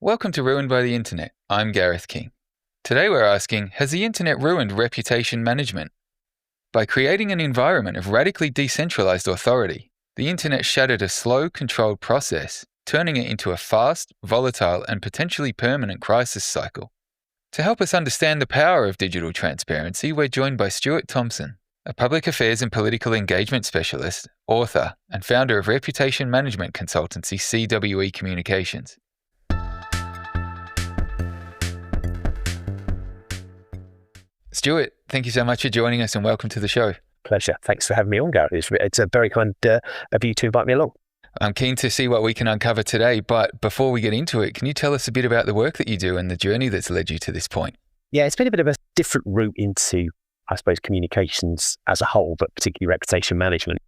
Welcome to Ruined by the Internet. I'm Gareth King. Today we're asking, has the Internet ruined reputation management? By creating an environment of radically decentralised authority, the Internet shattered a slow, controlled process, turning it into a fast, volatile and potentially permanent crisis cycle. To help us understand the power of digital transparency, we're joined by Stuart Thomson, a public affairs and political engagement specialist, author, and founder of reputation management consultancy CWE Communications. Stuart, thank you so much for joining us and welcome to the show. Pleasure. Thanks for having me on, Gareth. It's a very kind of you to invite me along. I'm keen to see what we can uncover today, but before we get into it, can you tell us a bit about the work that you do and the journey that's led you to this point? Yeah, it's been a bit of a different route into, I suppose, communications as a whole, but particularly reputation management.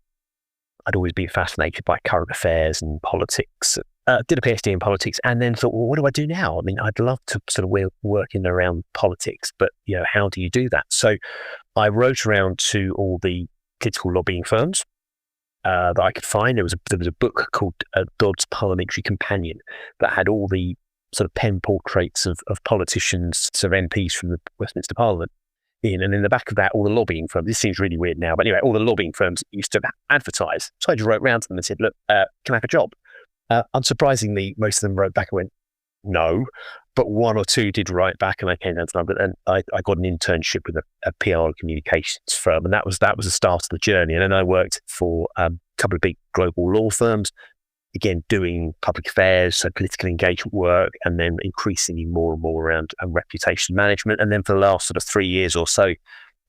I'd always been fascinated by current affairs and politics. Did a PhD in politics and then thought, well, what do I do now? I mean, I'd love to sort of work in around politics, but how do you do that? So I wrote around to all the political lobbying firms that I could find. There was a book called Dodd's Parliamentary Companion that had all the sort of pen portraits of politicians, sort of MPs from the Westminster Parliament in, and in the back of that, all the lobbying firms. This seems really weird now, but anyway, all the lobbying firms used to advertise. So I just wrote around to them and said, look, can I have a job? Unsurprisingly, most of them wrote back and went, no, but one or two did write back and I came down to London and I got an internship with a PR communications firm, and that was the start of the journey. And then I worked for a couple of big global law firms, again, doing public affairs, so political engagement work, and then increasingly more and more around reputation management. And then for the last sort of 3 years or so,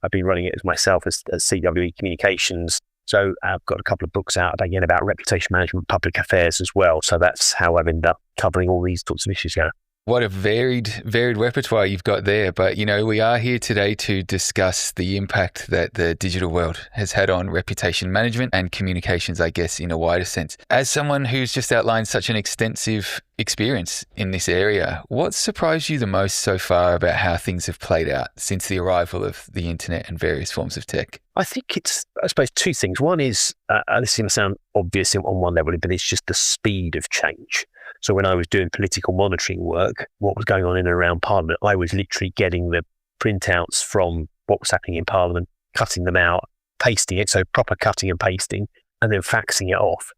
I've been running it as myself as CWE Communications. So I've got a couple of books out, again, about reputation management, public affairs as well. So that's how I've ended up covering all these sorts of issues, Gareth. What a varied repertoire you've got there. But, we are here today to discuss the impact that the digital world has had on reputation management and communications, I guess, in a wider sense. As someone who's just outlined such an extensive experience in this area, what surprised you the most so far about how things have played out since the arrival of the internet and various forms of tech? I think it's, I suppose, two things. One is, this is going to sound obvious on one level, but it's just the speed of change. So when I was doing political monitoring work, what was going on in and around Parliament, I was literally getting the printouts from what was happening in Parliament, cutting them out, pasting it, so proper cutting and pasting, and then faxing it off,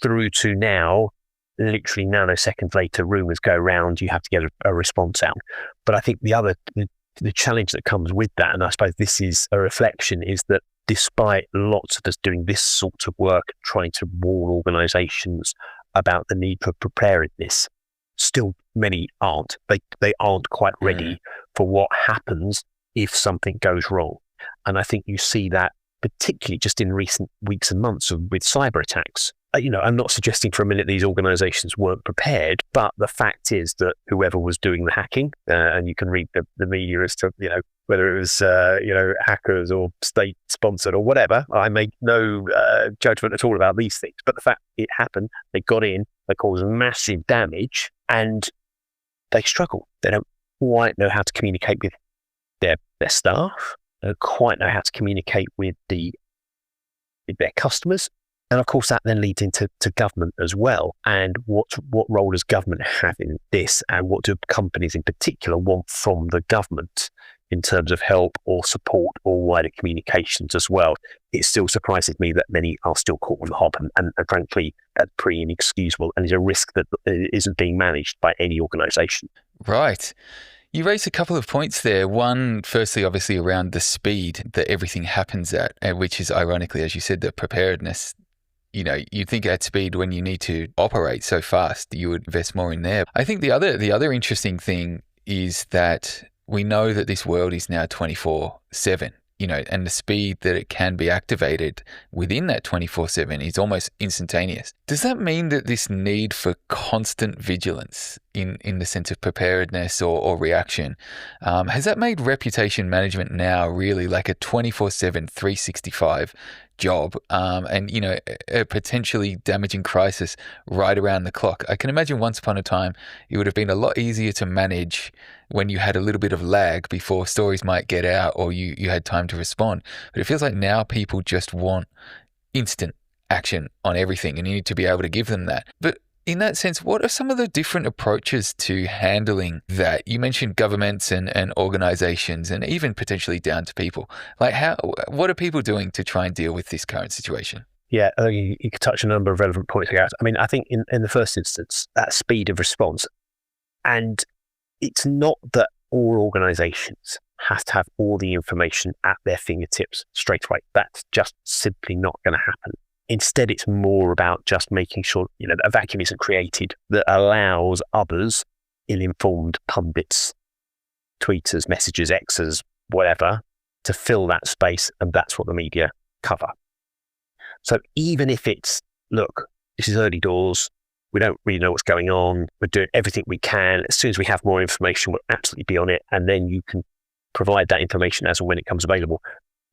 through to now, literally nanoseconds later, rumours go round, you have to get a response out. But I think the challenge that comes with that, and I suppose this is a reflection, is that despite lots of us doing this sort of work, trying to warn organisations about the need for preparedness, still many aren't. They aren't quite ready for what happens if something goes wrong. And I think you see that particularly just in recent weeks and months with cyber attacks. I'm not suggesting for a minute these organisations weren't prepared, but the fact is that whoever was doing the hacking, and you can read the media as to, whether it was, hackers or state-sponsored or whatever. I make no judgment at all about these things. But the fact it happened, they got in, they caused massive damage, and they struggle. They don't quite know how to communicate with their staff. They don't quite know how to communicate with their customers. And of course, that then leads into government as well. And what role does government have in this? And what do companies in particular want from the government in terms of help or support or wider communications as well? It still surprises me that many are still caught on the hop and frankly, that's pretty inexcusable and is a risk that isn't being managed by any organisation. Right. You raised a couple of points there. One, firstly, obviously around the speed that everything happens at, which is ironically, as you said, the preparedness. You'd think at speed when you need to operate so fast, you would invest more in there. I think the other interesting thing is that we know that this world is now 24/7, and the speed that it can be activated within that 24/7 is almost instantaneous. Does that mean that this need for constant vigilance in the sense of preparedness or reaction, has that made reputation management now really like a 24/7, 365 job, and a potentially damaging crisis right around the clock? I can imagine once upon a time it would have been a lot easier to manage when you had a little bit of lag before stories might get out or you had time to respond. But it feels like now people just want instant action on everything and you need to be able to give them that. But In that sense, what are some of the different approaches to handling that? You mentioned governments and organizations and even potentially down to people. Like what are people doing to try and deal with this current situation? Yeah, you could touch a number of relevant points, Gareth. I mean, I think in the first instance, that speed of response, and it's not that all organizations have to have all the information at their fingertips straight away. That's just simply not going to happen. Instead, it's more about just making sure, that a vacuum isn't created that allows others, ill-informed pundits, tweeters, messengers, Xers, whatever, to fill that space, and that's what the media cover. So even if it's, look, this is early doors, we don't really know what's going on, we're doing everything we can, as soon as we have more information, we'll absolutely be on it, and then you can provide that information as and when it comes available.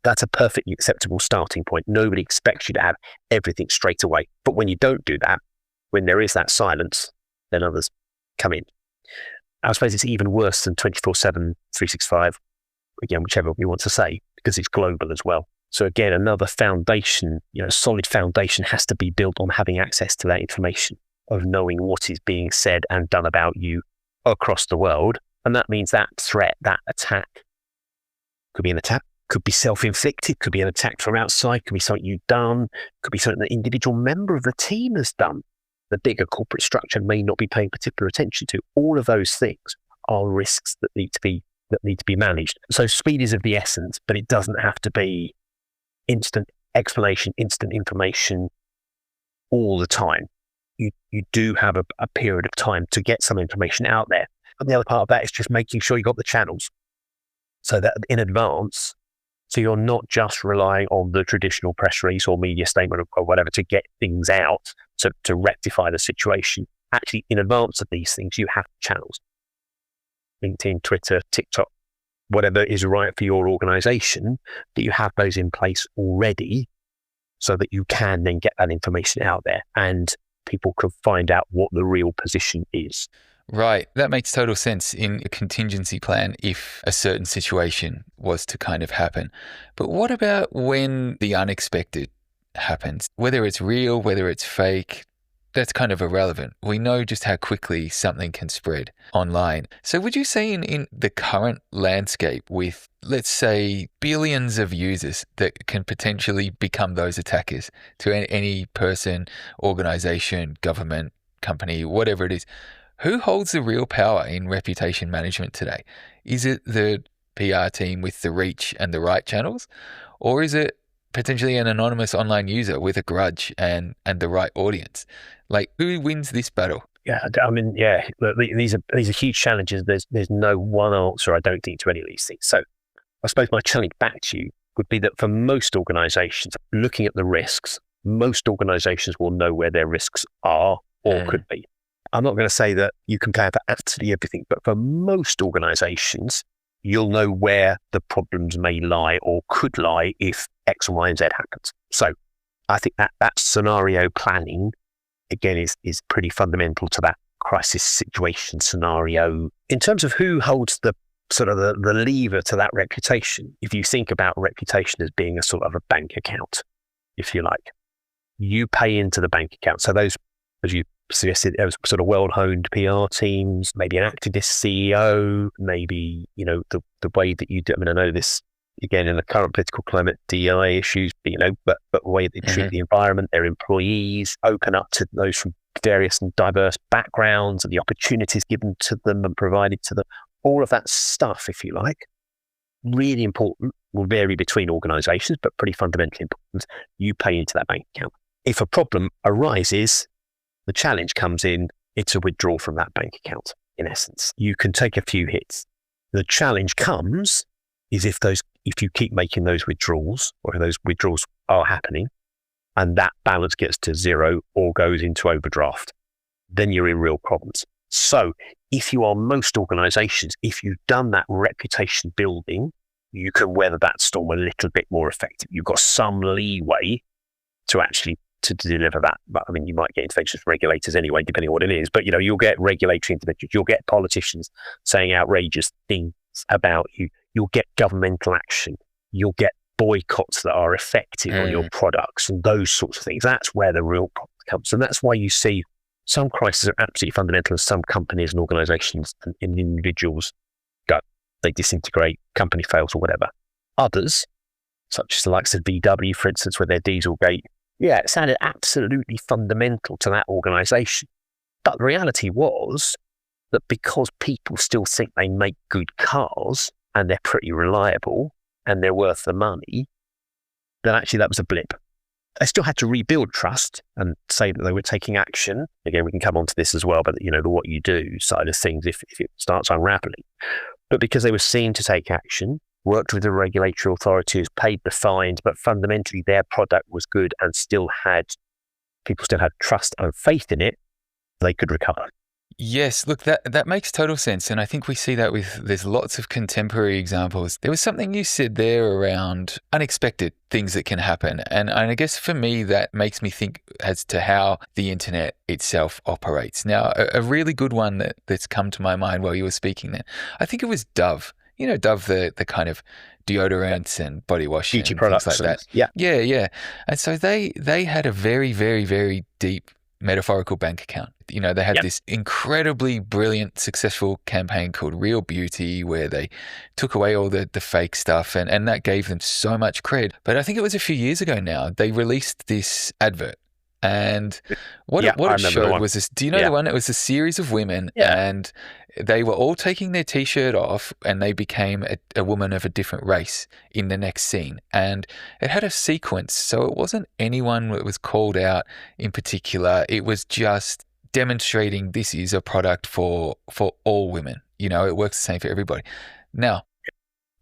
That's a perfectly acceptable starting point. Nobody expects you to have everything straight away. But when you don't do that, when there is that silence, then others come in. I suppose it's even worse than 24/7, 365, again, whichever we want to say, because it's global as well. So again, another foundation, solid foundation has to be built on having access to that information, of knowing what is being said and done about you across the world. And that means that threat, that attack, could be an attack, could be self-inflicted, could be an attack from outside, could be something you've done, could be something that an individual member of the team has done. The bigger corporate structure may not be paying particular attention to. All of those things are risks that need to be managed. So speed is of the essence, but it doesn't have to be instant explanation, instant information all the time. You do have a period of time to get some information out there. And the other part of that is just making sure you got the channels so that in advance, so you're not just relying on the traditional press release or media statement or whatever to get things out to rectify the situation. Actually, in advance of these things, you have channels. LinkedIn, Twitter, TikTok, whatever is right for your organization, that you have those in place already so that you can then get that information out there and people can find out what the real position is. Right. That makes total sense in a contingency plan if a certain situation was to kind of happen. But what about when the unexpected happens? Whether it's real, whether it's fake, that's kind of irrelevant. We know just how quickly something can spread online. So would you say in the current landscape with, let's say, billions of users that can potentially become those attackers to any person, organization, government, company, whatever it is, who holds the real power in reputation management today? Is it the PR team with the reach and the right channels? Or is it potentially an anonymous online user with a grudge and the right audience? Like, who wins this battle? Yeah, I mean, look, these are huge challenges. There's no one answer, I don't think, to any of these things. So I suppose my challenge back to you would be that for most organizations, looking at the risks, most organizations will know where their risks are or could be. I'm not going to say that you can plan for absolutely everything, but for most organizations, you'll know where the problems may lie or could lie if X, Y, and Z happens. So I think that scenario planning, again, is pretty fundamental to that crisis situation scenario. In terms of who holds the sort of the lever to that reputation, if you think about reputation as being a sort of a bank account, if you like, you pay into the bank account. So those, as you suggested, there was sort of well-honed PR teams, maybe an activist CEO, maybe, the way that you do, I mean, I know this, again, in the current political climate, DEI issues, but the way they treat the environment, their employees, open up to those from various and diverse backgrounds and the opportunities given to them and provided to them, all of that stuff, if you like, really important, will vary between organizations, but pretty fundamentally important. You pay into that bank account. If a problem arises, the challenge comes in, it's a withdrawal from that bank account, in essence. You can take a few hits. The challenge comes is if you keep making those withdrawals, or those withdrawals are happening, and that balance gets to zero or goes into overdraft, then you're in real problems. So if you are most organizations, if you've done that reputation building, you can weather that storm a little bit more effective. You've got some leeway to deliver that. But I mean, you might get interventions from regulators anyway, depending on what it is. But, you'll get regulatory interventions. You'll get politicians saying outrageous things about you. You'll get governmental action. You'll get boycotts that are effective on your products and those sorts of things. That's where the real problem comes. And that's why you see Some crises are absolutely fundamental, and some companies and organizations and individuals go. They disintegrate, company fails or whatever. Others, such as the likes of VW, for instance, with their Dieselgate, it sounded absolutely fundamental to that organization. But the reality was that because people still think they make good cars and they're pretty reliable and they're worth the money, then actually that was a blip. They still had to rebuild trust and say that they were taking action. Again, we can come on to this as well, but the what you do side of things if it starts unraveling. But because they were seen to take action, worked with the regulatory authorities, paid the fines, but fundamentally their product was good and people still had trust and faith in it, they could recover. Yes, look, that makes total sense. And I think we see that there's lots of contemporary examples. There was something you said there around unexpected things that can happen. And I guess for me, that makes me think as to how the internet itself operates. Now, a really good one that's come to my mind while you were speaking there, I think it was Dove. Dove, the kind of deodorants and body wash beauty and products things like that. Yeah. And so they had a very, very, very deep metaphorical bank account. They had this incredibly brilliant, successful campaign called Real Beauty, where they took away all the fake stuff, and that gave them so much cred. But I think it was a few years ago now, they released this advert. And what it showed was this, do you know the one? It was a series of women and they were all taking their t-shirt off and they became a woman of a different race in the next scene. And it had a sequence. So it wasn't anyone that was called out in particular. It was just demonstrating this is a product for all women. It works the same for everybody. Now,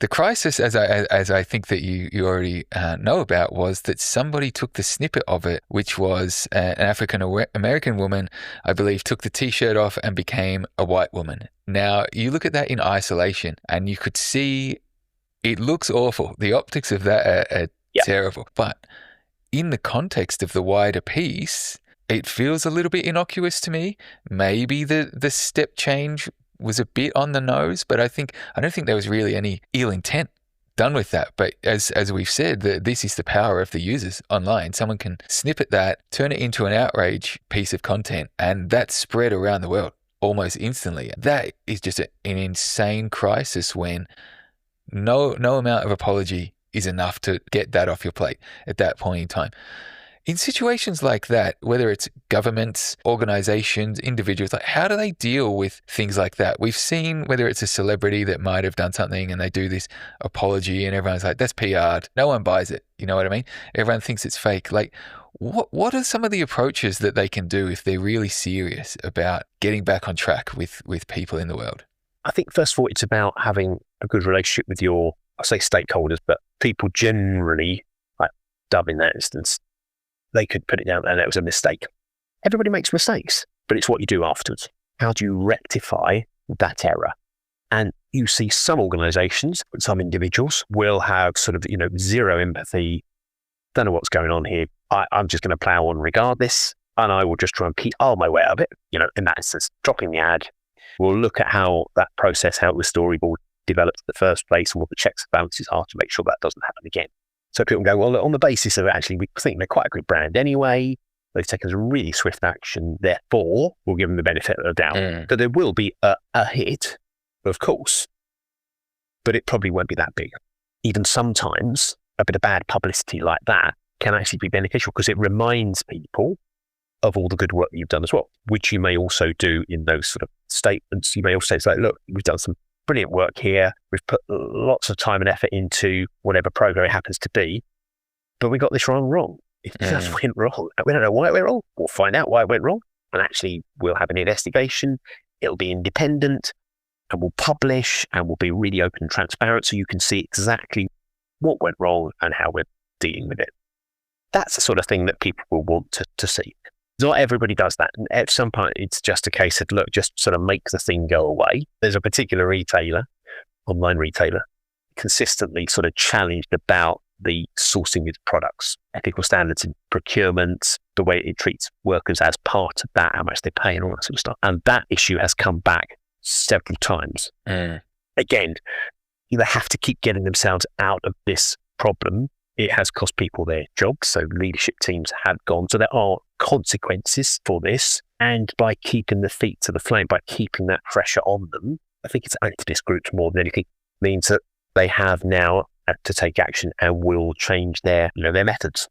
the crisis, as I think that you already know about, was that somebody took the snippet of it, which was an African American woman, I believe, took the t-shirt off and became a white woman. Now, you look at that in isolation and you could see it looks awful. The optics of that are terrible. But in the context of the wider piece, it feels a little bit innocuous to me. Maybe the step change was a bit on the nose, but I don't think there was really any ill intent done with that. But as we've said, this is the power of the users online. Someone can snippet that, turn it into an outrage piece of content, and that's spread around the world almost instantly. That is just an insane crisis when no amount of apology is enough to get that off your plate at that point in time. In situations like that, whether it's governments, organizations, individuals, like how do they deal with things like that? We've seen whether it's a celebrity that might have done something and they do this apology and everyone's like, that's PR'd. No one buys it. You know what I mean? Everyone thinks it's fake. Like, what are some of the approaches that they can do if they're really serious about getting back on track with people in the world? I think, first of all, it's about having a good relationship with your, I say stakeholders, but people generally, like Dove in that instance, they could put it down and it was a mistake. Everybody makes mistakes, but it's what you do afterwards. How do you rectify that error? And you see some organizations, some individuals will have sort of, zero empathy. Don't know what's going on here. I'm just going to plow on regardless. And I will just try and PR my way out of it. In that instance, dropping the ad. We'll look at how that process, how the storyboard developed in the first place and what the checks and balances are to make sure that doesn't happen again. So people go, well, on the basis of actually, we think they're quite a good brand anyway. They've taken some really swift action. Therefore, we'll give them the benefit of the doubt. So there will be a hit, of course, but it probably won't be that big. Even sometimes a bit of bad publicity like that can actually be beneficial because it reminds people of all the good work that you've done as well, which you may also do in those sort of statements. You may also say, look, we've done some brilliant work here. We've put lots of time and effort into whatever program it happens to be, but we got this wrong. It just went wrong. We don't know why it went wrong. We'll find out why it went wrong. And actually, we'll have an investigation. It'll be independent and we'll publish and we'll be really open and transparent so you can see exactly what went wrong and how we're dealing with it. That's the sort of thing that people will want to see. Not everybody does that. And at some point, it's just a case of, look, just sort of make the thing go away. There's a particular retailer, online retailer, consistently sort of challenged about the sourcing of products, ethical standards in procurement, the way it treats workers as part of that, how much they pay and all that sort of stuff. And that issue has come back several times. Again, they have to keep getting themselves out of this problem. It has cost people their jobs. So leadership teams have gone. So there are consequences for this. And by keeping the feet to the flame, by keeping that pressure on them, I think it's activist groups more than anything, means that they have now to take action and will change their methods.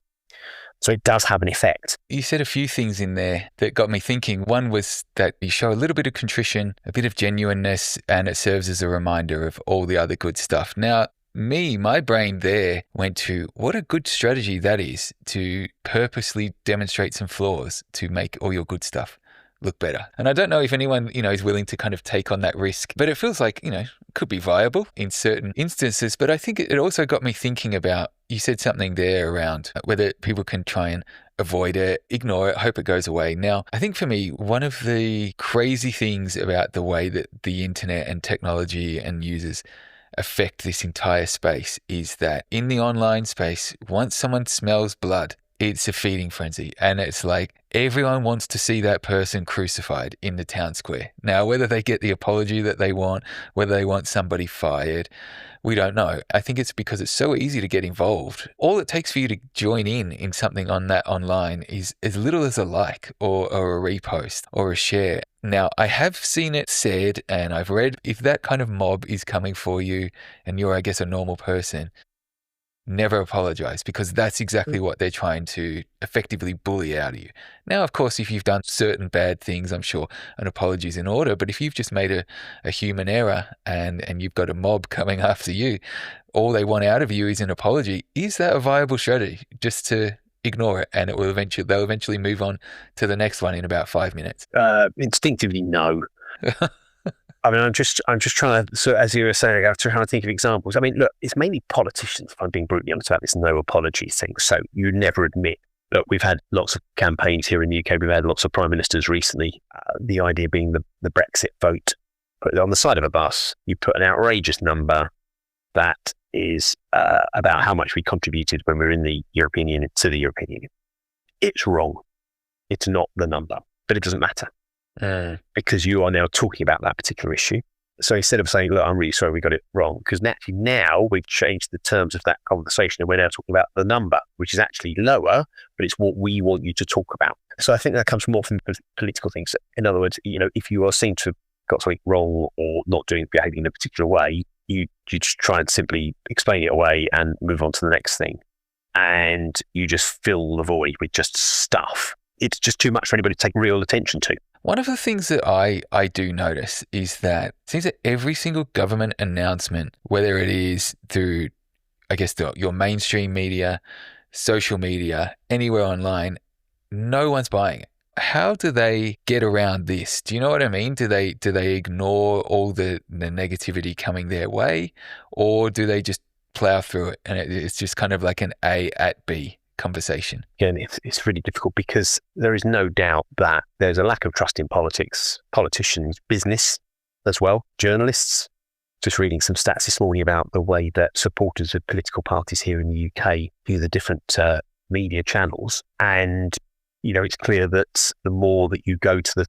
So it does have an effect. You said a few things in there that got me thinking. One was that you show a little bit of contrition, a bit of genuineness, and it serves as a reminder of all the other good stuff. Now, my brain there went to what a good strategy that is to purposely demonstrate some flaws to make all your good stuff look better. And I don't know if anyone, is willing to kind of take on that risk, but it feels like, it could be viable in certain instances. But I think it also got me thinking about, you said something there around whether people can try and avoid it, ignore it, hope it goes away. Now, I think for me, one of the crazy things about the way that the internet and technology and users affect this entire space is that in the online space, once someone smells blood, it's a feeding frenzy. And it's like everyone wants to see that person crucified in the town square. Now, whether they get the apology that they want, whether they want somebody fired, we don't know. I think it's because it's so easy to get involved. All it takes for you to join in something on that online is as little as a like or a repost or a share. Now, I have seen it said, and I've read, if that kind of mob is coming for you and you're, I guess, a normal person, never apologize, because that's exactly what they're trying to effectively bully out of you. Now, of course, if you've done certain bad things, I'm sure an apology is in order. But if you've just made a human error and you've got a mob coming after you, all they want out of you is an apology. Is that a viable strategy? Just to ignore it, and they'll eventually move on to the next one in about 5 minutes? Instinctively, no. I mean, I'm just trying to, so as you were saying, I'm trying to think of examples. I mean, look, it's mainly politicians, if I'm being brutally honest about this no apology thing. So you never admit. Look, we've had lots of campaigns here in the UK. We've had lots of prime ministers recently. The idea being the Brexit vote. Put it on the side of a bus. You put an outrageous number that is about how much we contributed when we were in the European Union to the European Union. It's wrong. It's not the number, but it doesn't matter. Because you are now talking about that particular issue. So instead of saying, look, I'm really sorry we got it wrong, because naturally now we've changed the terms of that conversation and we're now talking about the number, which is actually lower, but it's what we want you to talk about. So I think that comes more from political things. In other words, if you are seen to have got something wrong or not behaving in a particular way, you just try and simply explain it away and move on to the next thing. And you just fill the void with just stuff. It's just too much for anybody to take real attention to. One of the things that I do notice is that it seems that every single government announcement, whether it is through, I guess, your mainstream media, social media, anywhere online, no one's buying it. How do they get around this? Do you know what I mean? Do they ignore all the negativity coming their way, or do they just plow through it and it's just kind of like an A at B conversation? Again, it's really difficult because there is no doubt that there's a lack of trust in politics, politicians, business as well, journalists. Just reading some stats this morning about the way that supporters of political parties here in the UK view the different media channels. And, it's clear that the more that you go to the,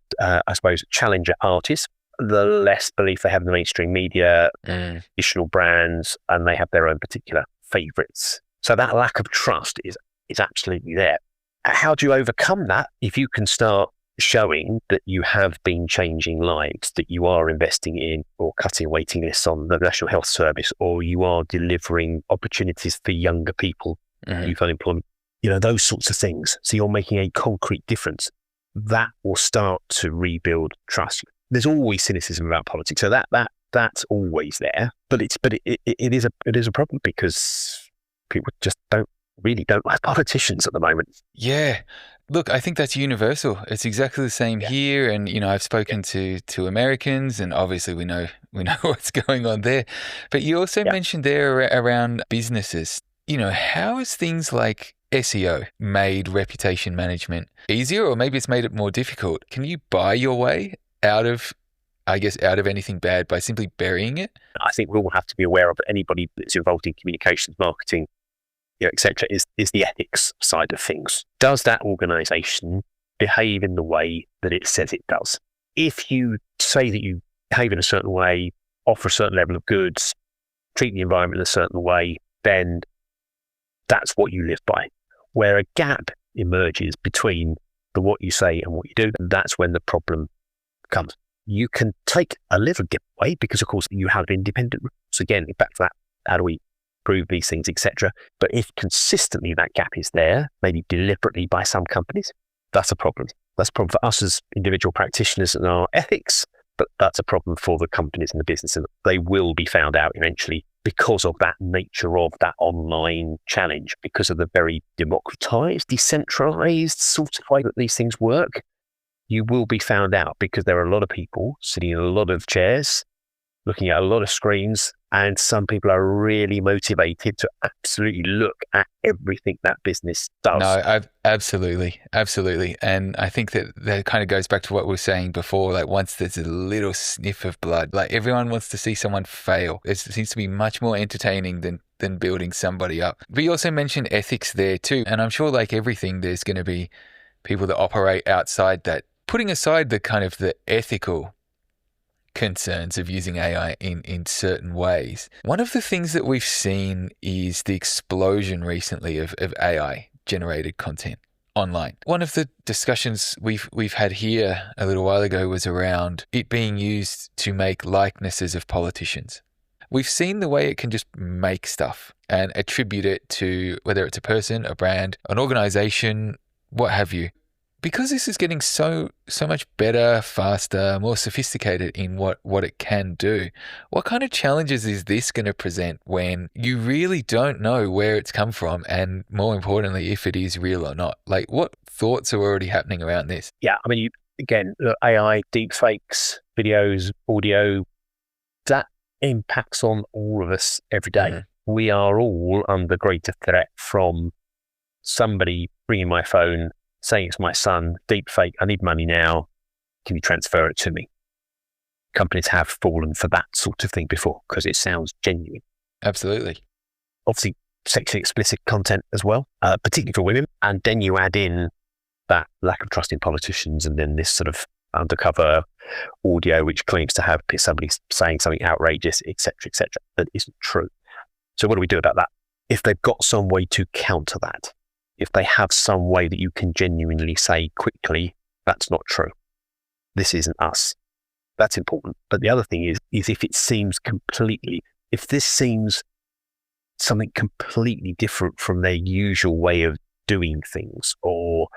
challenger parties, the less belief they have in the mainstream media, additional brands, and they have their own particular favourites. So that lack of trust is absolutely there. How do you overcome that? If you can start showing that you have been changing lives, that you are investing in or cutting waiting lists on the National Health Service, or you are delivering opportunities for younger people, youth unemployment, those sorts of things. So you're making a concrete difference. That will start to rebuild trust. There's always cynicism about politics, so that's always there. But it is a problem because people just don't like politicians at the moment. Yeah. Look, I think that's universal. It's exactly the same here. And, I've spoken to Americans, and obviously we know what's going on there. But you also mentioned there around businesses. How is things like SEO made reputation management easier, or maybe it's made it more difficult? Can you buy your way out of anything bad by simply burying it? I think we all have to be aware of anybody that's involved in communications, marketing, etc., is the ethics side of things. Does that organisation behave in the way that it says it does? If you say that you behave in a certain way, offer a certain level of goods, treat the environment in a certain way, then that's what you live by. Where a gap emerges between the what you say and what you do, that's when the problem comes. You can take a little giveaway because, of course, you have independent rules. Again, back to that, how do we prove these things, etc. But if consistently that gap is there, maybe deliberately by some companies, that's a problem. That's a problem for us as individual practitioners and our ethics, but that's a problem for the companies and the business, and they will be found out eventually because of that nature of that online challenge, because of the very democratized, decentralized sort of way that these things work. You will be found out because there are a lot of people sitting in a lot of chairs, looking at a lot of screens, and some people are really motivated to absolutely look at everything that business does. No, absolutely. And I think that kind of goes back to what we were saying before, like once there's a little sniff of blood, like everyone wants to see someone fail. It seems to be much more entertaining than building somebody up. But you also mentioned ethics there too. And I'm sure like everything, there's going to be people that operate outside that. Putting aside the kind of the ethical concerns of using AI in certain ways, one of the things that we've seen is the explosion recently of AI generated content online. One of the discussions we've had here a little while ago was around it being used to make likenesses of politicians. We've seen the way it can just make stuff and attribute it to whether it's a person, a brand, an organization, what have you. Because this is getting so much better, faster, more sophisticated in what it can do, what kind of challenges is this going to present when you really don't know where it's come from and, more importantly, if it is real or not? Like, what thoughts are already happening around this? Yeah, I mean, again, AI, deepfakes, videos, audio, that impacts on all of us every day. Mm-hmm. We are all under greater threat from somebody bringing my phone, saying it's my son, deepfake, I need money now, can you transfer it to me? Companies have fallen for that sort of thing before because it sounds genuine. Absolutely. Obviously, sexually explicit content as well, particularly for women. And then you add in that lack of trust in politicians and then this sort of undercover audio which claims to have somebody saying something outrageous, etc., that isn't true. So what do we do about that? If they've got some way to counter that, if they have some way that you can genuinely say quickly, that's not true. This isn't us. That's important. But the other thing is if this seems something completely different from their usual way of doing things, or,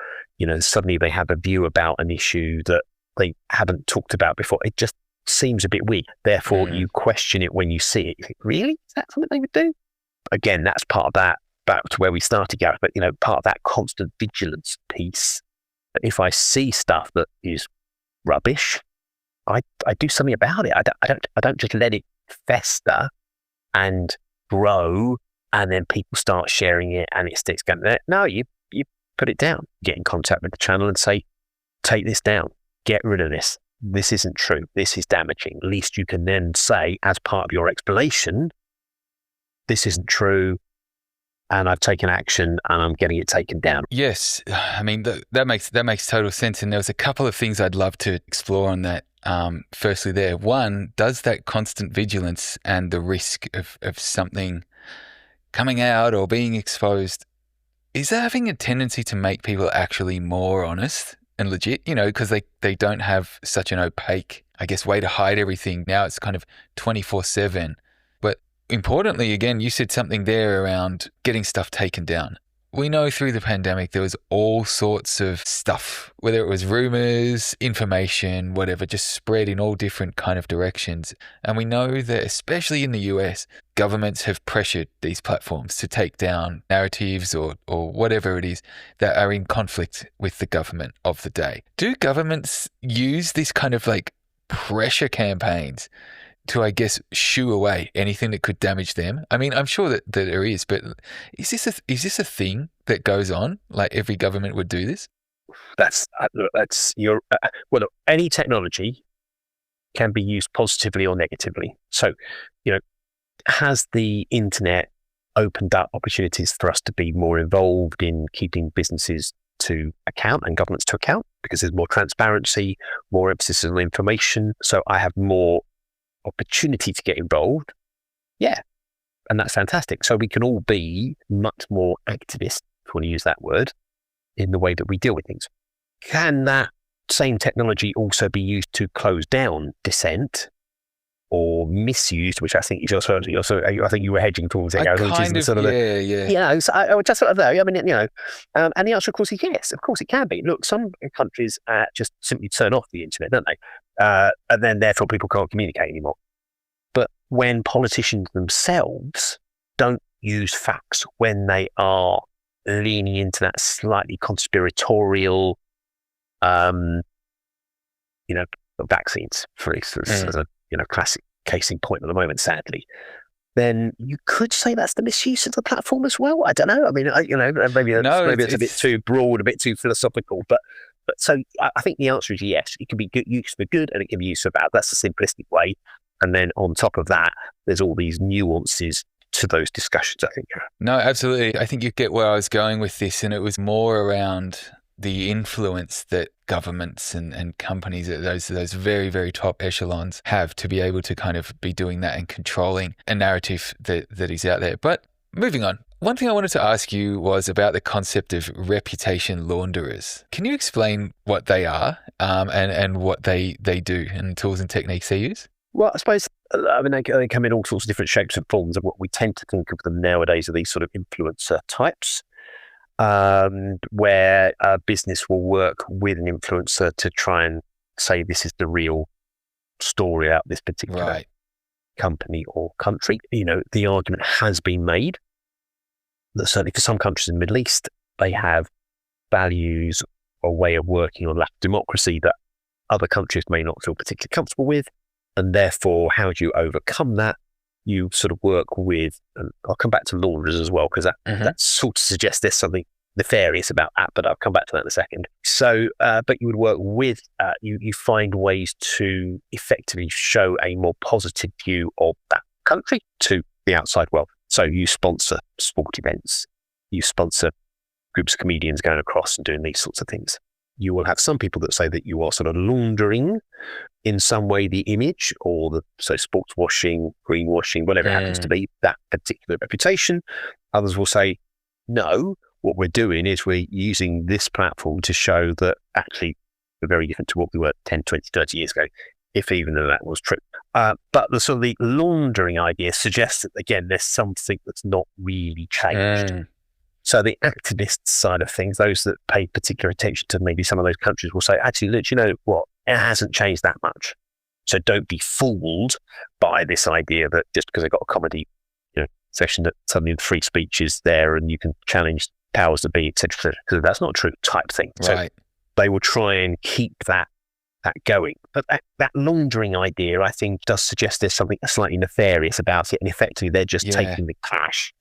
suddenly they have a view about an issue that they haven't talked about before, it just seems a bit weird. Therefore, you question it when you see it. You think, really? Is that something they would do? Again, that's part of that. Back to where we started, Gareth, but part of that constant vigilance piece. If I see stuff that is rubbish, I do something about it. I don't just let it fester and grow, and then people start sharing it, and it sticks going there. No, you put it down. Get in contact with the channel and say, take this down. Get rid of this. This isn't true. This is damaging. At least you can then say, as part of your explanation, this isn't true, and I've taken action and I'm getting it taken down. Yes. I mean, that makes total sense. And there was a couple of things I'd love to explore on that. Firstly there, one, does that constant vigilance and the risk of something coming out or being exposed, is that having a tendency to make people actually more honest and legit, because they don't have such an opaque, I guess, way to hide everything. Now it's kind of 24/7. But importantly, again, you said something there around getting stuff taken down. We know through the pandemic, there was all sorts of stuff, whether it was rumors, information, whatever, just spread in all different kind of directions. And we know that, especially in the US, governments have pressured these platforms to take down narratives or whatever it is that are in conflict with the government of the day. Do governments use this kind of like pressure campaigns to, I guess, shoo away anything that could damage them? I mean, I'm sure that there is, but is this a thing that goes on? Like every government would do this? Any technology can be used positively or negatively. So, has the internet opened up opportunities for us to be more involved in keeping businesses to account and governments to account because there's more transparency, more emphasis on information. So I have more opportunity to get involved. Yeah. And that's fantastic. So we can all be much more activist, if you want to use that word, in the way that we deal with things. can that same technology also be used to close down dissent or misused, which I think I think you were hedging towards it, which is the sort of so I would just sort of know. I mean, and the answer, of course, is yes. Of course, it can be. Look, some countries just simply turn off the internet, don't they? And then therefore people can't communicate anymore. But when politicians themselves don't use facts, when they are leaning into that slightly conspiratorial, vaccines, for instance, as a classic case in point at the moment, sadly, then you could say that's the misuse of the platform as well. I don't know. I mean, maybe it's a bit too broad, a bit too philosophical, but so I think the answer is yes. It can be used for good and it can be used for bad. That's the simplistic way. And then on top of that, there's all these nuances to those discussions, I think. No, absolutely. I think you get where I was going with this, and it was more around the influence that governments and companies at those very, very top echelons have to be able to kind of be doing that and controlling a narrative that is out there. But moving on, one thing I wanted to ask you was about the concept of reputation launderers. Can you explain what they are and what they do and tools and techniques they use? Well, I suppose, they come in all sorts of different shapes and forms, and what we tend to think of them nowadays are these sort of influencer types, where a business will work with an influencer to try and say this is the real story about this particular company or country. The argument has been made that certainly for some countries in the Middle East, they have values or way of working or lack of democracy that other countries may not feel particularly comfortable with. And therefore, how do you overcome that? You sort of work with, and I'll come back to launderers as well, because that sort of suggests there's something nefarious about that, but I'll come back to that in a second. So, but you would work with, you find ways to effectively show a more positive view of that country to the outside world. So you sponsor sport events, you sponsor groups of comedians going across and doing these sorts of things. You will have some people that say that you are sort of laundering in some way the image or sports washing, greenwashing, whatever it happens to be, that particular reputation. Others will say, no, what we're doing is we're using this platform to show that actually we're very different to what we were 10, 20, 30 years ago, if even though that was true. But the sort of the laundering idea suggests that, again, there's something that's not really changed. So the activist side of things, those that pay particular attention to maybe some of those countries will say, actually, look, you know what? It hasn't changed that much. So don't be fooled by this idea that just because they've got a comedy session that suddenly free speech is there and you can challenge powers that be, etc. Because that's not true type thing. So they will try and keep that going. But that laundering idea, I think, does suggest there's something slightly nefarious about it. And effectively, they're just taking the cash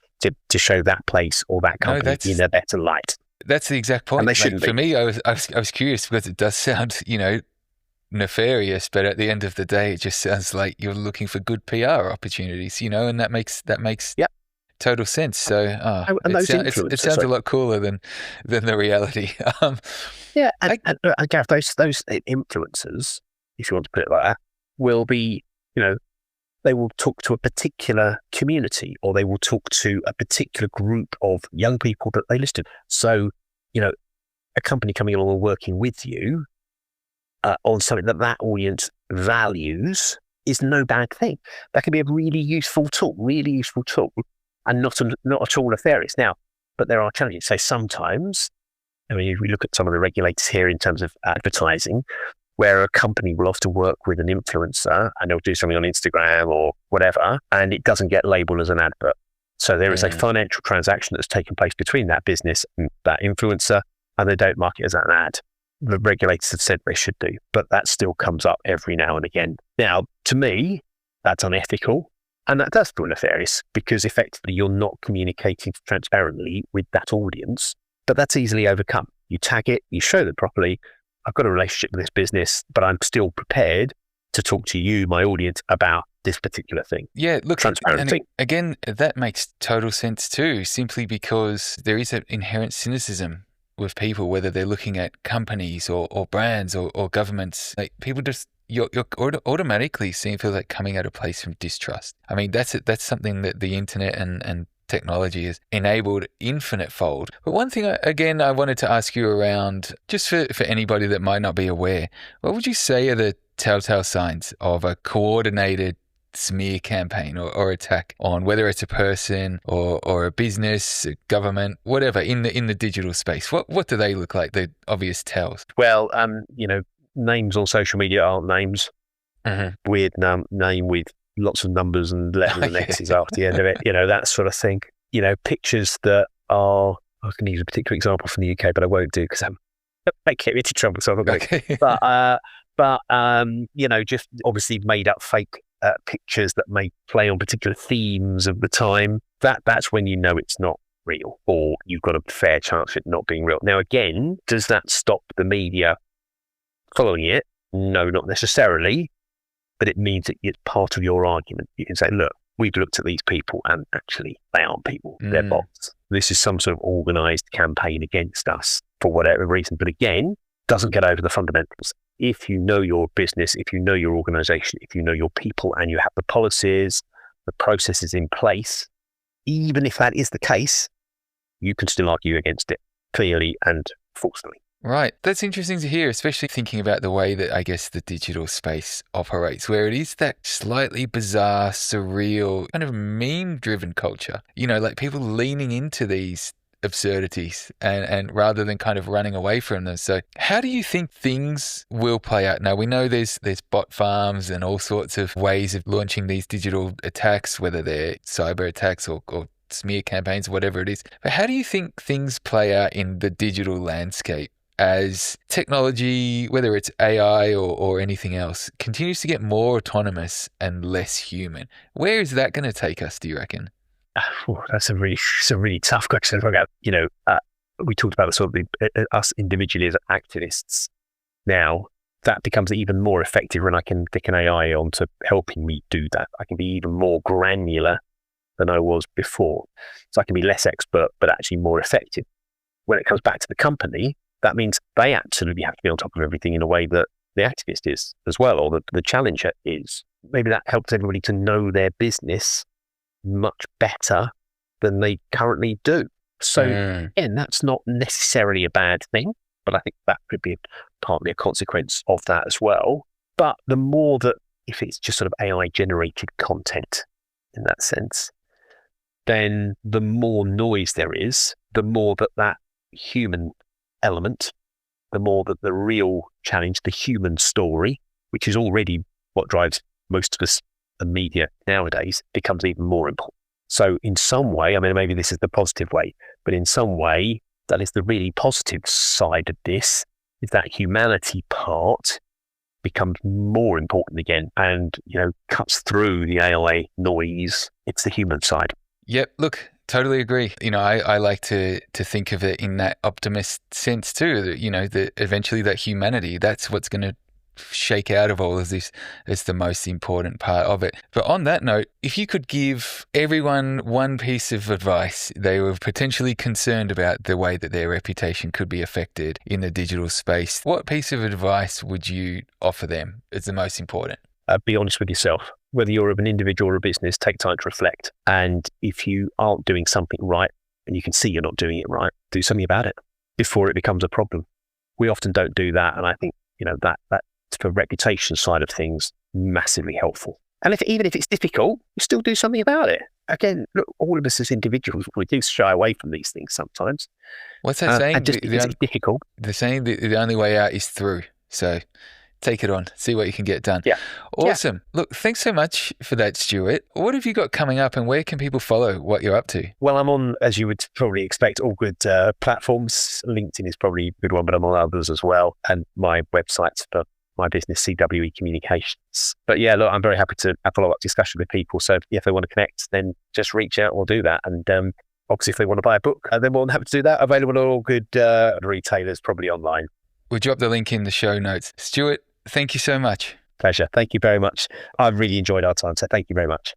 to show that place or that company in a better light. That's the exact point. And they shouldn't be. For me, I was curious because it does sound, nefarious, but at the end of the day, it just sounds like you're looking for good PR opportunities, and that makes total sense. So it sounds a lot cooler than the reality. And Gareth, those influencers, if you want to put it like that, will be, they will talk to a particular community or they will talk to a particular group of young people that they listed. So, a company coming along and working with you on something that audience values is no bad thing. That can be a really useful tool, and not at all nefarious. Now, but there are challenges. So sometimes, if we look at some of the regulators here in terms of advertising, where a company will often work with an influencer and they'll do something on Instagram or whatever, and it doesn't get labeled as an advert. So there is a financial transaction that's taken place between that business and that influencer, and they don't mark it as an ad. The regulators have said they should do, but that still comes up every now and again. Now, to me, that's unethical, and that does feel nefarious because effectively you're not communicating transparently with that audience, but that's easily overcome. You tag it, you show them properly, I've got a relationship with this business, but I'm still prepared to talk to you, my audience, about this particular thing. Yeah, look, transparency. And again, that makes total sense too, simply because there is an inherent cynicism with people, whether they're looking at companies or brands or governments. Like people just, you're automatically feel like coming at a place from distrust. I mean, that's something that the internet and technology has enabled infinite fold. But one thing, again, I wanted to ask you around, just for anybody that might not be aware, what would you say are the telltale signs of a coordinated smear campaign or attack on whether it's a person or a business, a government, whatever, in the digital space? What do they look like, the obvious tells? Well, names on social media aren't names. Weird name with lots of numbers and letters and X's after the end of it, that sort of thing. Pictures that are, I can use a particular example from the UK, but I won't do because I get me into trouble, so I'm not going to. But just obviously made up fake pictures that may play on particular themes of the time. That's when you know it's not real, or you've got a fair chance of it not being real. Now, again, does that stop the media following it? No, not necessarily, but it means that it's part of your argument. You can say, look, we've looked at these people and actually they aren't people, they're bots. This is some sort of organised campaign against us for whatever reason. But again, doesn't get over the fundamentals. If you know your business, if you know your organisation, if you know your people and you have the policies, the processes in place, even if that is the case, you can still argue against it clearly and forcefully. Right. That's interesting to hear, especially thinking about the way that I guess the digital space operates, where it is that slightly bizarre, surreal, kind of meme-driven culture. Like people leaning into these absurdities and rather than kind of running away from them. So how do you think things will play out? Now, we know there's bot farms and all sorts of ways of launching these digital attacks, whether they're cyber attacks or smear campaigns, whatever it is. But how do you think things play out in the digital landscape as technology, whether it's AI or anything else, continues to get more autonomous and less human? Where is that going to take us, do you reckon? That's a really tough question to look at. We talked about the sort of us individually as activists. Now that becomes even more effective when I can stick an AI onto helping me do that. I can be even more granular than I was before. So I can be less expert, but actually more effective. When it comes back to the company, that means they absolutely have to be on top of everything in a way that the activist is as well, or the challenger is. Maybe that helps everybody to know their business much better than they currently do. So again, that's not necessarily a bad thing, but I think that could be partly a consequence of that as well. But the more that, if it's just sort of AI generated content in that sense, then the more noise there is, the more that human element, the more that the real challenge, the human story, which is already what drives most of us and media nowadays, becomes even more important. So in some way, maybe this is the positive way, but in some way, that is the really positive side of this, is that humanity part becomes more important again and, cuts through the AI noise. It's the human side. Yep. Look, totally agree. I like to think of it in that optimist sense too, that eventually that humanity, that's what's going to shake out of all of this. It's the most important part of it. But on that note, if you could give everyone one piece of advice, they were potentially concerned about the way that their reputation could be affected in the digital space, what piece of advice would you offer them as the most important? Be honest with yourself. Whether you're an individual or a business, take time to reflect. And if you aren't doing something right and you can see you're not doing it right, do something about it before it becomes a problem. We often don't do that. And I think, that for reputation side of things, massively helpful. And even if it's difficult, you still do something about it. Again, look, all of us as individuals, we do shy away from these things sometimes. What's that saying? And just because it's difficult. The saying that the only way out is through. So take it on, see what you can get done. Yeah. Awesome. Yeah. Look, thanks so much for that, Stuart. What have you got coming up and where can people follow what you're up to? Well, I'm on, as you would probably expect, all good platforms. LinkedIn is probably a good one, but I'm on others as well. And my website's for my business, CWE Communications. But yeah, look, I'm very happy to have a follow-up discussion with people. So if they want to connect, then just reach out, we'll do that. And obviously, if they want to buy a book, then more than happy to do that. Available at all good retailers, probably online. We'll drop the link in the show notes. Stuart, thank you so much. Pleasure. Thank you very much. I've really enjoyed our time, so thank you very much.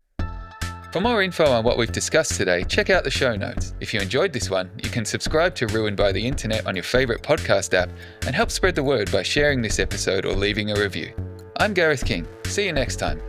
For more info on what we've discussed today, check out the show notes. If you enjoyed this one, you can subscribe to Ruined by the Internet on your favourite podcast app and help spread the word by sharing this episode or leaving a review. I'm Gareth King. See you next time.